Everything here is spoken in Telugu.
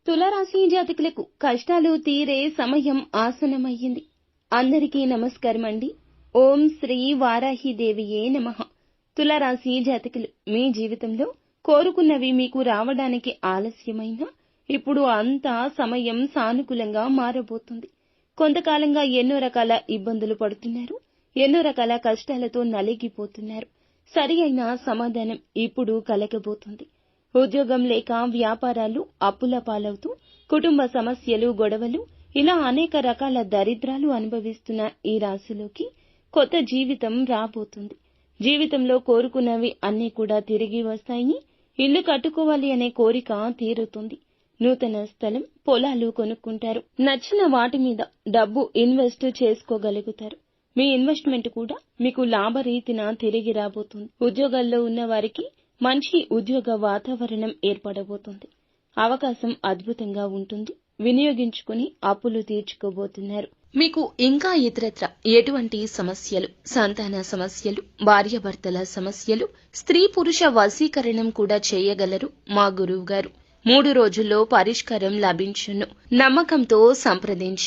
తులారాశి జాతకులకు కష్టాలు తీరే సమయం ఆసన్నమయ్యింది. అందరికీ నమస్కారం అండి. ఓం శ్రీ వారాహిదేవియే నమః. తులారాశి జాతకులు, మీ జీవితంలో కోరుకున్నవి మీకు రావడానికి ఆలస్యమైనా ఇప్పుడు అంతా సమయం సానుకూలంగా మారబోతుంది. కొంతకాలంగా ఎన్నో రకాల ఇబ్బందులు పడుతున్నారు, ఎన్నో రకాల కష్టాలతో నలిగిపోతున్నారు. సరి అయిన సమాధానం ఇప్పుడు కలగబోతుంది. ఉద్యోగం లేక వ్యాపారాలు అప్పుల పాలవుతూ, కుటుంబ సమస్యలు, గొడవలు, ఇలా అనేక రకాల దరిద్రాలు అనుభవిస్తున్న ఈ రాశిలోకి కొత్త జీవితం రాబోతుంది. జీవితంలో కోరుకున్నవి అన్నీ కూడా తిరిగి వస్తాయని, ఇల్లు కట్టుకోవాలి అనే కోరిక తీరుతుంది. నూతన స్థలం, పొలాలు కొనుక్కుంటారు. నచ్చిన వాటి మీద డబ్బు ఇన్వెస్ట్ చేసుకోగలుగుతారు. మీ ఇన్వెస్ట్మెంట్ కూడా మీకు లాభరీతిన తిరిగి రాబోతుంది. ఉద్యోగాల్లో ఉన్న వారికి మంచి ఉద్యోగ వాతావరణం ఏర్పడబోతుంది. అవకాశం అద్భుతంగా ఉంటుంది. వినియోగించుకుని అప్పులు తీర్చుకోబోతున్నారు. మీకు ఇంకా ఇతరత్ర ఎటువంటి సమస్యలు, సంతాన సమస్యలు, భార్యాభర్తల సమస్యలు, స్త్రీ పురుష వశీకరణం కూడా చేయగలరు మా గురువు గారు. 3 రోజుల్లో పరిష్కారం లభించును. నమ్మకంతో సంప్రదించండి.